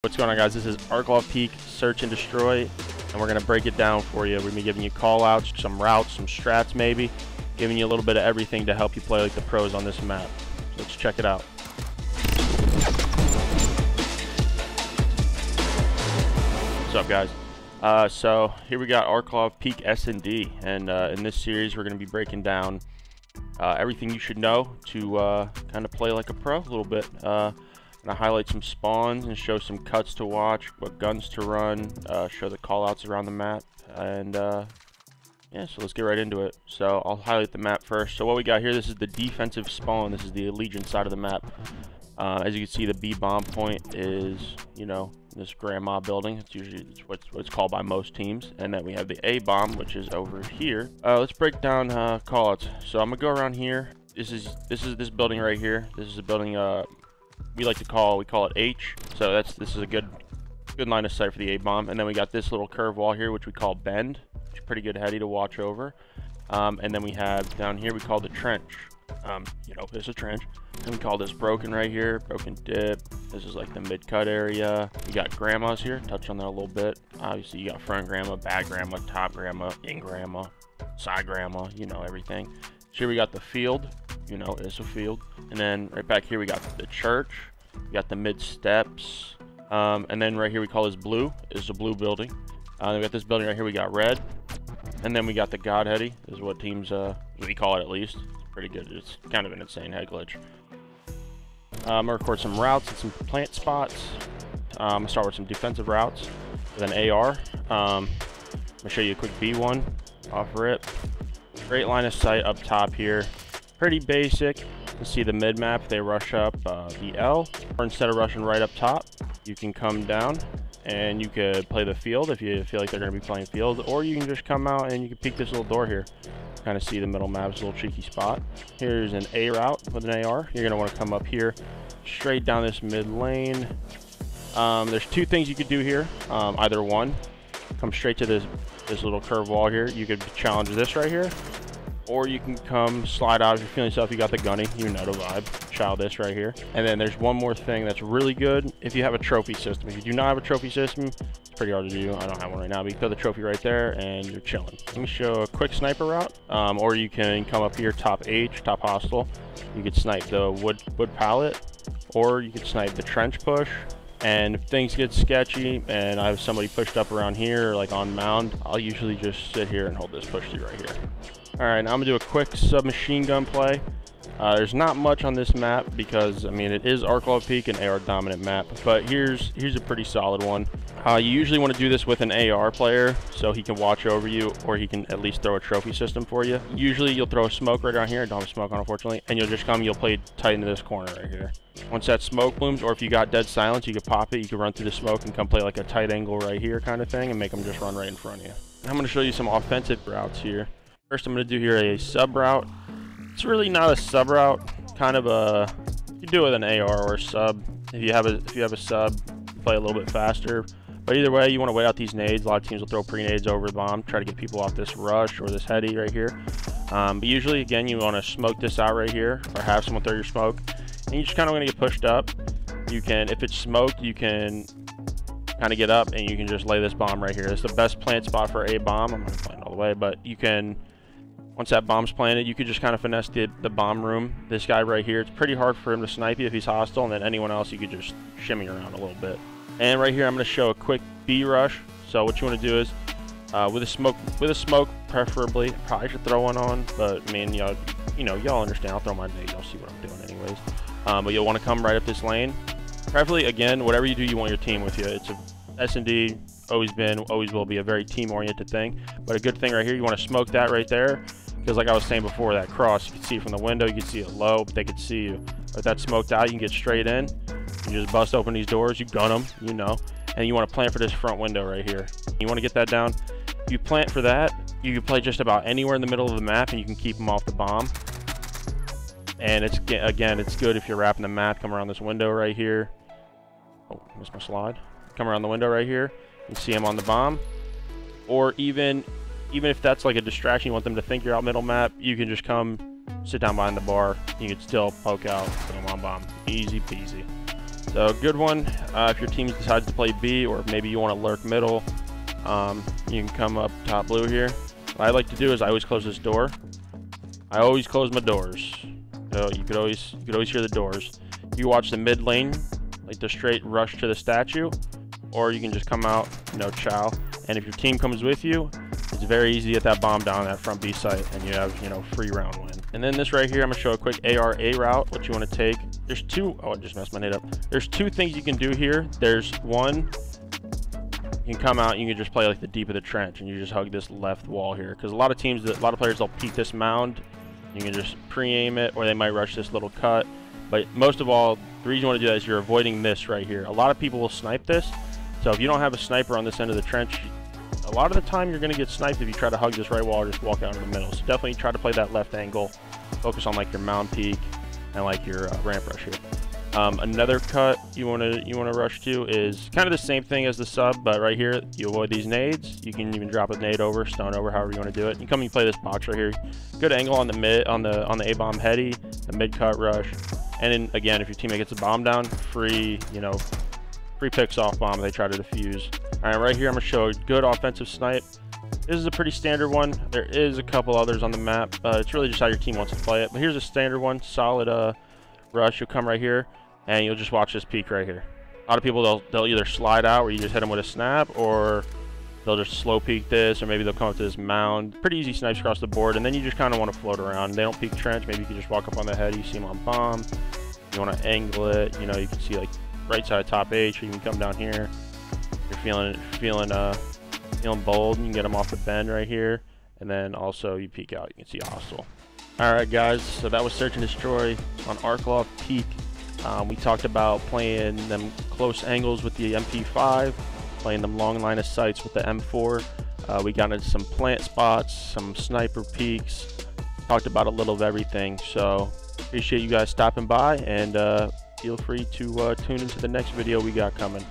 What's going on, guys? This is Arklov Peak Search and Destroy, and we're going to break it down for you. We're going to be giving you call-outs, some routes, some strats maybe, giving you a little bit of everything to help you play like the pros on this map. So let's check it out. What's up, guys? So here we got Arklov Peak S&D, and in this series we're going to be breaking down everything you should know to kind of play like a pro a little bit. Gonna highlight some spawns and show some cuts to watch, what guns to run, show the callouts around the map, and yeah, so let's get right into it. So I'll highlight the map first. So what we got here, this is the defensive spawn. This is the allegiance side of the map. As you can see, the B bomb point is, you know, this grandma building. It's usually what it's called by most teams. And then we have the A bomb, which is over here. Let's break down callouts. So I'm gonna go around here. This is this building right here. This is a building we call it H. So this is a good line of sight for the A bomb. And then we got this little curve wall here, which we call bend. It's a pretty good heady to watch over. And then we have down here we call the trench. You know, this is a trench. And we call this broken right here, broken dip. This is like the mid-cut area. You got grandmas here, touch on that a little bit. Obviously you got front grandma, back grandma, top grandma, in grandma, side grandma, you know, everything. So here we got the field, you know, it's a field. And then right back here we got the church. We got the mid steps. And then right here we call this blue, is a blue building. We got this building right here, we got red. And then we got the Godheady, is what teams, we call it at least. Pretty good. It's kind of an insane head glitch. I'm gonna record some routes and some plant spots. I'm gonna start with some defensive routes with an AR. I'm gonna show you a quick B1 off rip. Great line of sight up top here. Pretty basic. You can see the mid map. They rush up the L, or instead of rushing right up top, you can come down and you could play the field if you feel like they're gonna be playing field, or you can just come out and you can peek this little door here. Kind of see the middle map's a little cheeky spot. Here's an A route with an AR. You're gonna want to come up here straight down this mid lane. There's two things you could do here. Either one, come straight to this little curve wall here. You could challenge this right here, or you can come slide out if you're feeling yourself. You got the gunny, you know the vibe. Child this right here. And then there's one more thing that's really good if you have a trophy system. If you do not have a trophy system, it's pretty hard to do. I don't have one right now, but you throw the trophy right there and you're chilling. Let me show a quick sniper route. Or you can come up here, top H, top hostile. You could snipe the wood pallet, or you could snipe the trench push. And if things get sketchy and I have somebody pushed up around here, like on mound, I'll usually just sit here and hold this push through right here. All right, now I'm gonna do a quick submachine gun play. There's not much on this map because, I mean, it is Arklov Peak, an AR dominant map, but here's a pretty solid one. You usually want to do this with an AR player so he can watch over you, or he can at least throw a trophy system for you. Usually you'll throw a smoke right down here. I don't have smoke on, unfortunately, and you'll just come, you'll play tight into this corner right here. Once that smoke blooms, or if you got dead silence, you can pop it, you can run through the smoke and come play like a tight angle right here kind of thing and make them just run right in front of you. I'm going to show you some offensive routes here. First, I'm going to do here a sub route. It's really not a sub route, kind of a, you do it with an AR or a sub. If you have a sub, play a little bit faster. But either way, you want to wait out these nades. A lot of teams will throw pre-nades over the bomb, try to get people off this rush or this heady right here. But usually, again, you want to smoke this out right here, or have someone throw your smoke. And you just kind of want to get pushed up. You can, if it's smoked, you can kind of get up and you can just lay this bomb right here. It's the best plant spot for a bomb. I'm not playing all the way, but you can, once that bomb's planted, you could just kind of finesse the bomb room. This guy right here, it's pretty hard for him to snipe you if he's hostile, and then anyone else you could just shimmy around a little bit. And right here, I'm going to show a quick B rush. So what you want to do is, with a smoke preferably, probably should throw one on, but I mean, y'all understand. I'll throw my nade. Y'all see what I'm doing anyways. But you'll want to come right up this lane. Preferably, again, whatever you do, you want your team with you. It's a S&D, always will be a very team-oriented thing. But a good thing right here, you want to smoke that right there. Because like I was saying before, that cross, you can see it from the window, you can see it low, but they could see you. But that's smoked out, you can get straight in. You just bust open these doors, you gun them, you know. And you want to plant for this front window right here. You want to get that down. If you plant for that, you can play just about anywhere in the middle of the map and you can keep them off the bomb. And it's, again, it's good if you're wrapping the map, come around this window right here. Oh, missed my slide. Come around the window right here. You see them on the bomb. Or even if that's like a distraction, you want them to think you're out middle map, you can just come sit down behind the bar. You can still poke out, put them on bomb. Easy peasy. So a good one, if your team decides to play B, or maybe you want to lurk middle, you can come up top blue here. What I like to do is I always close this door. I always close my doors. So you could always hear the doors. You watch the mid lane, like the straight rush to the statue, or you can just come out, chow. And if your team comes with you, it's very easy to get that bomb down that front B site, and you have, free round win. And then this right here, I'm gonna show a quick ARA route, what you want to take. There's two, oh, I just messed my nade up. There's two things you can do here. There's one, you can come out and you can just play like the deep of the trench, and you just hug this left wall here. Because a lot of players, they'll peek this mound. You can just pre-aim it, or they might rush this little cut. But most of all, the reason you want to do that is you're avoiding this right here. A lot of people will snipe this. So if you don't have a sniper on this end of the trench, a lot of the time you're going to get sniped if you try to hug this right wall or just walk out in the middle. So definitely try to play that left angle. Focus on like your mound peak and like your ramp rush here. Another cut you want to rush to is kind of the same thing as the sub, but right here you avoid these nades. You can even drop a nade over, stone over, however you want to do it. You come and play this box right here. Good angle on the mid, on the A bomb heady, the mid cut rush, and then again if your teammate gets a bomb down, free picks off bomb. They try to defuse. All right, right here I'm gonna show a good offensive snipe. This is a pretty standard one. There is a couple others on the map. It's really just how your team wants to play it. But here's a standard one, solid rush. You'll come right here, and you'll just watch this peek right here. A lot of people, they'll either slide out where you just hit them with a snap, or they'll just slow peek this, or maybe they'll come up to this mound. Pretty easy snipes across the board, and then you just kind of want to float around. They don't peek trench. Maybe you can just walk up on the head. You see them on bomb. You want to angle it. You can see like right side top H, or you can come down here. You're feeling bold, and you can get them off the bend right here, and then also you peek out, you can see a hostile. All right guys, so that was Search and Destroy on Arklov Peak. We talked about playing them close angles with the MP5, playing them long line of sights with the M4. We got into some plant spots, some sniper peaks, talked about a little of everything. So appreciate you guys stopping by, and feel free to tune into the next video we got coming.